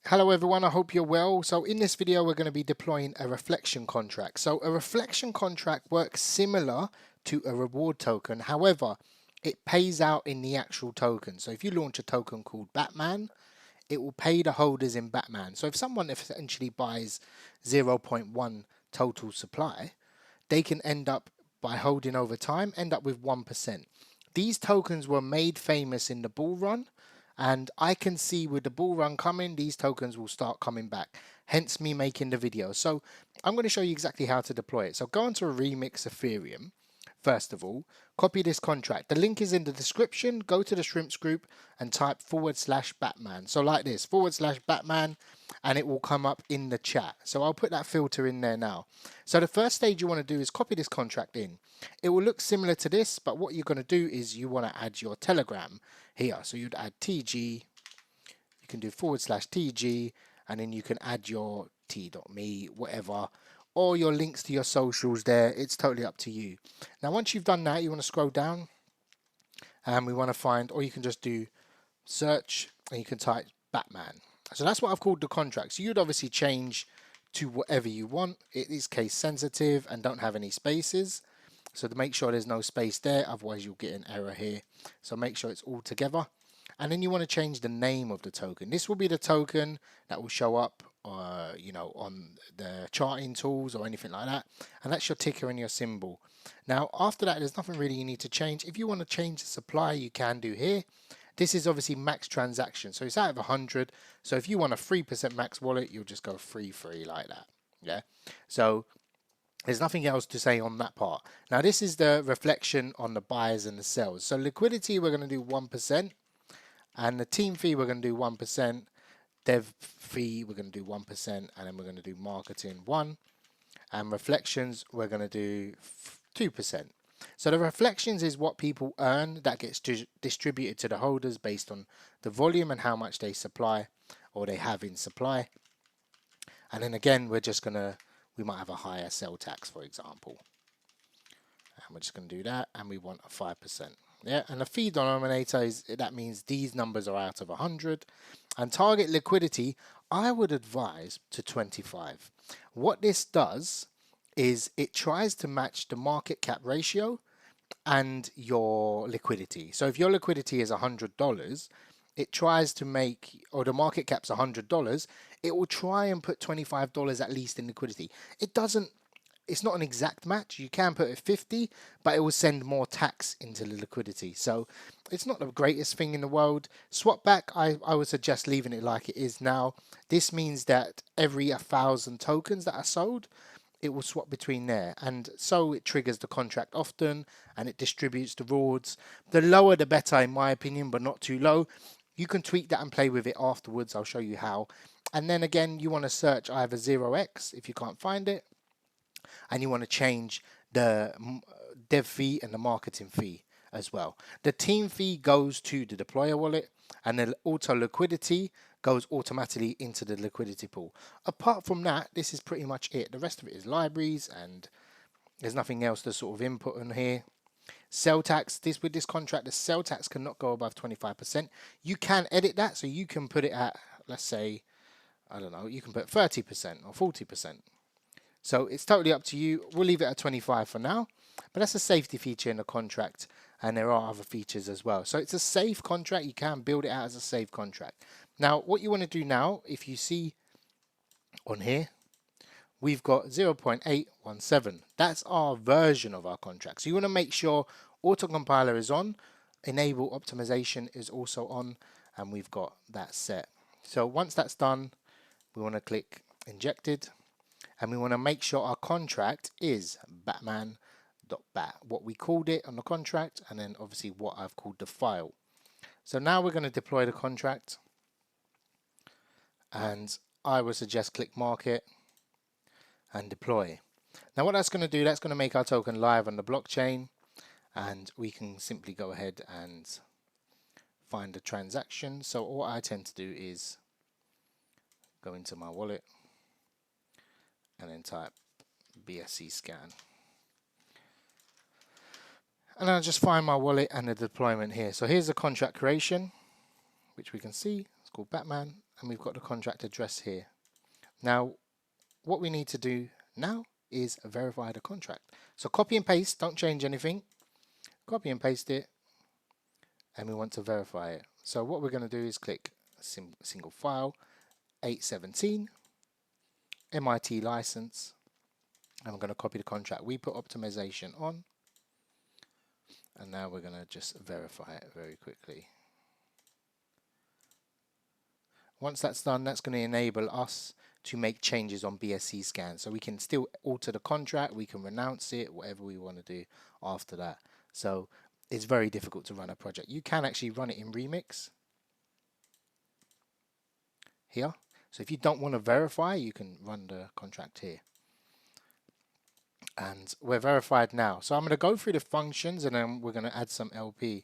Hello everyone, I hope you're well. So in this video we're going to be deploying a reflection contract. So a reflection contract works similar to a reward token. However, it pays out in the actual token. So if you launch a token called Batman, it will pay the holders in Batman. So if someone essentially buys 0.1 total supply, they can end up, by holding over time, end up with 1%. These tokens were made famous in the bull run, and I can see with the bull run coming, these tokens will start coming back, hence me making the video. So I'm going to show you exactly how to deploy it. So go into a Remix Ethereum. First of all, copy this contract. The link is in the description. Go to the Shrimps group and type /Batman. So like this, /Batman, and it will come up in the chat. So I'll put that filter in there now. So the first stage you want to do is copy this contract in. It will look similar to this, but what you're going to do is you want to add your Telegram here. So you'd add TG, you can do /TG, and then you can add your t.me, whatever, or your links to your socials there. It's totally up to you. Now, once you've done that, you want to scroll down and we want to find, or you can just do search and you can type Batman. So that's what I've called the contract. So you'd obviously change to whatever you want. It is case sensitive and don't have any spaces. So to make sure there's no space there, otherwise you'll get an error here. So make sure it's all together. And then you want to change the name of the token. This will be the token that will show up on the charting tools or anything like that. And that's your ticker and your symbol. Now, after that, there's nothing really you need to change. If you want to change the supply, you can do here. This is obviously max transaction. So it's out of 100. So if you want a 3% max wallet, you'll just go free like that. Yeah. So there's nothing else to say on that part. Now, this is the reflection on the buys and the sells. So liquidity, we're going to do 1%. And the team fee, we're going to do 1%. Dev fee, we're going to do 1%. And then we're going to do marketing 1. And reflections, we're going to do 2%. So the reflections is what people earn that gets distributed to the holders based on the volume and how much they supply or they have in supply. And then again, we're just going to, we might have a higher sell tax, for example. And we're just going to do that. And we want a 5%. Yeah, and the fee denominator is, that means these numbers are out of 100. And target liquidity, I would advise to 25. What this does is it tries to match the market cap ratio and your liquidity. So if your liquidity is $100, it tries to make, or the market cap's $100, it will try and put $25 at least in liquidity. It doesn't, it's not an exact match. You can put it 50, but it will send more tax into the liquidity. So it's not the greatest thing in the world. Swap back, I would suggest leaving it like it is now. This means that every 1,000 tokens that are sold, it will swap between there. And so it triggers the contract often and it distributes the rewards. The lower the better in my opinion, but not too low. You can tweak that and play with it afterwards. I'll show you how. And then again, you want to search either 0x if you can't find it. And you want to change the dev fee and the marketing fee as well. The team fee goes to the deployer wallet and the auto liquidity goes automatically into the liquidity pool. Apart from that, this is pretty much it. The rest of it is libraries and there's nothing else to sort of input on here. Sell tax, with this contract, the sell tax cannot go above 25%. You can edit that, so you can put it at, let's say, I don't know, you can put 30% or 40%. So it's totally up to you. We'll leave it at 25 for now, but that's a safety feature in the contract, and there are other features as well. So it's a safe contract. You can build it out as a safe contract. Now, what you want to do now, if you see on here, we've got 0.817. That's our version of our contract. So you want to make sure autocompiler is on, enable optimization is also on, and we've got that set. So once that's done, we want to click injected. And we want to make sure our contract is batman.bat, what we called it on the contract, and then obviously what I've called the file. So now we're going to deploy the contract. And I would suggest click market and deploy. Now what that's going to do, that's going to make our token live on the blockchain. And we can simply go ahead and find the transaction. So what I tend to do is go into my wallet and then type BSC scan. And I'll just find my wallet and the deployment here. So here's the contract creation, which we can see. It's called Batman. and we've got the contract address here. Now, what we need to do now is verify the contract. So copy and paste, don't change anything. Copy and paste it, and we want to verify it. So what we're going to do is click single file, 817, MIT license, and we're going to copy the contract. We put optimization on, and now we're going to just verify it very quickly. Once that's done, that's going to enable us to make changes on BSC scan. So we can still alter the contract, we can renounce it, whatever we want to do after that. So it's very difficult to run a project. You can actually run it in Remix here. So if you don't want to verify, you can run the contract here. And we're verified now. So I'm going to go through the functions, and then we're going to add some LP.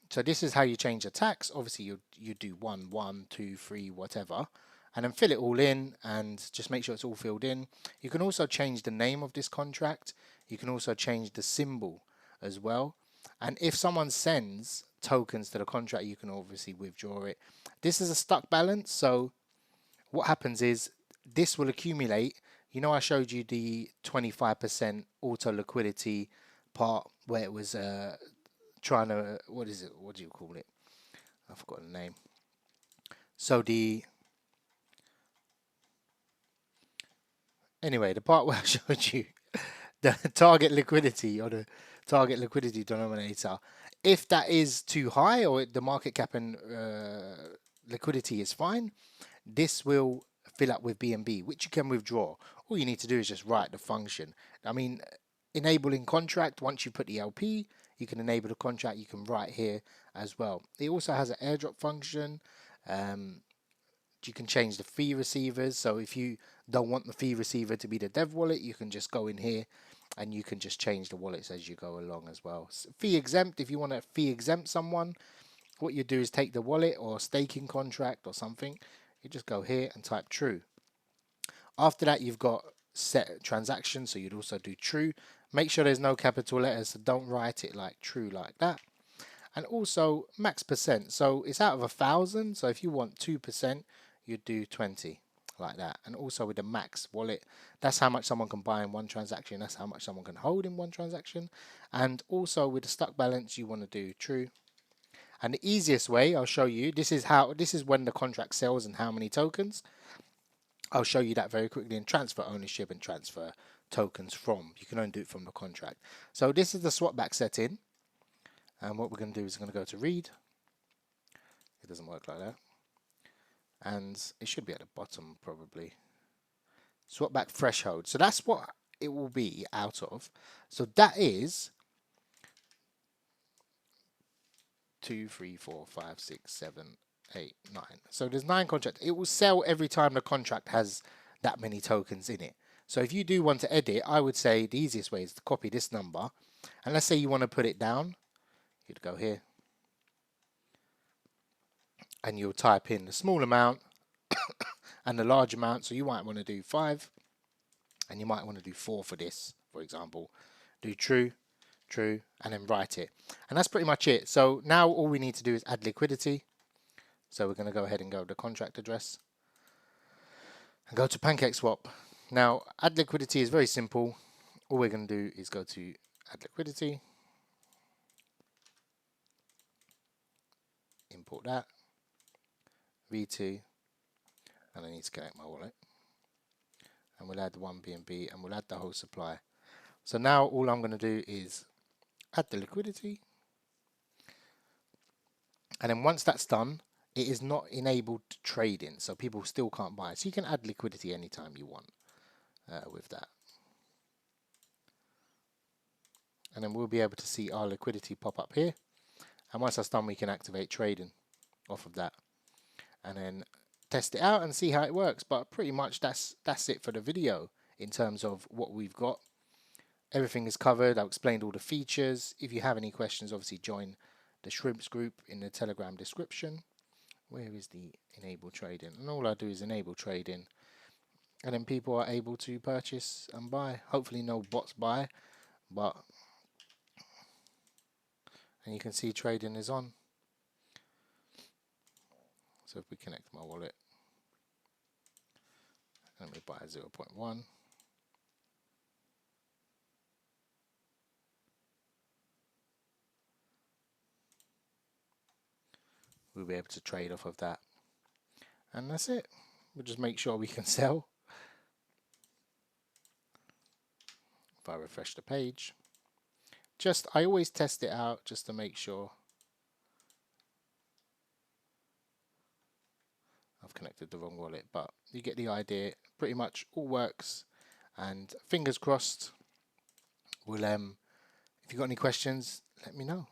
So this is how you change the tax. Obviously you do 1, 1, 2, 3, whatever, and then fill it all in and just make sure it's all filled in. You can also change the name of this contract. You can also change the symbol as well. And if someone sends tokens to the contract, you can obviously withdraw it. This is a stuck balance. So what happens is this will accumulate. You know, I showed you the 25% auto liquidity part where it was trying to, what is it? What do you call it? I forgot the name. So anyway, the part where I showed you the target liquidity or the target liquidity denominator, if that is too high or the market cap and liquidity is fine, this will fill up with BNB, which you can withdraw. All you need to do is just write the function. I mean, enabling contract, once you put the LP, you can enable the contract, you can write here as well. It also has an airdrop function. You can change the fee receivers. So if you don't want the fee receiver to be the dev wallet, you can just go in here and you can just change the wallets as you go along as well. Fee exempt, if you want to fee exempt someone, what you do is take the wallet or staking contract or something. You just go here and type true. After that, you've got set transaction, so you'd also do true. Make sure there's no capital letters, so don't write it like true like that. And also max percent, so it's out of 1,000, so if you want 2%, you'd do 20 like that. And also with the max wallet, that's how much someone can buy in one transaction, that's how much someone can hold in one transaction. And also with the stuck balance, you want to do true. And the easiest way, I'll show you, this is when the contract sells and how many tokens. I'll show you that very quickly in transfer ownership and transfer tokens from. You can only do it from the contract. So this is the swap back setting. And what we're going to do is we're going to go to read. It doesn't work like that. And it should be at the bottom probably. Swap back threshold. So that's what it will be out of. So that is 2, 3, 4, 5, 6, 7, 8, 9. So there's 9 contracts. It will sell every time the contract has that many tokens in it. So if you do want to edit, I would say the easiest way is to copy this number. And let's say you want to put it down. You'd go here. And you'll type in the small amount and the large amount. So you might want to do 5. And you might want to do 4 for this, for example. Do true, true, and then write it. And that's pretty much it. So now all we need to do is add liquidity. So we're going to go ahead and go to the contract address and go to PancakeSwap. Now, add liquidity is very simple. All we're going to do is go to add liquidity, import that, V2, and I need to connect my wallet. And we'll add 1 BNB and we'll add the whole supply. So now all I'm going to do is add the liquidity. And then once that's done, it is not enabled to trade in, so people still can't buy. So you can add liquidity anytime you want with that. And then we'll be able to see our liquidity pop up here. And once that's done, we can activate trading off of that. And then test it out and see how it works. But pretty much that's it for the video in terms of what we've got. Everything is covered. I've explained all the features. If you have any questions, obviously join the Shrimps group in the Telegram description. Where is the enable trading? And all I do is enable trading, and then people are able to purchase and buy. Hopefully no bots buy, but and you can see trading is on. So if we connect my wallet and we buy 0.1, we'll be able to trade off of that. And that's it. We'll just make sure we can sell. If I refresh the page, I always test it out just to make sure I've connected the wrong wallet, but you get the idea. Pretty much all works, and fingers crossed. We'll if you've got any questions, let me know.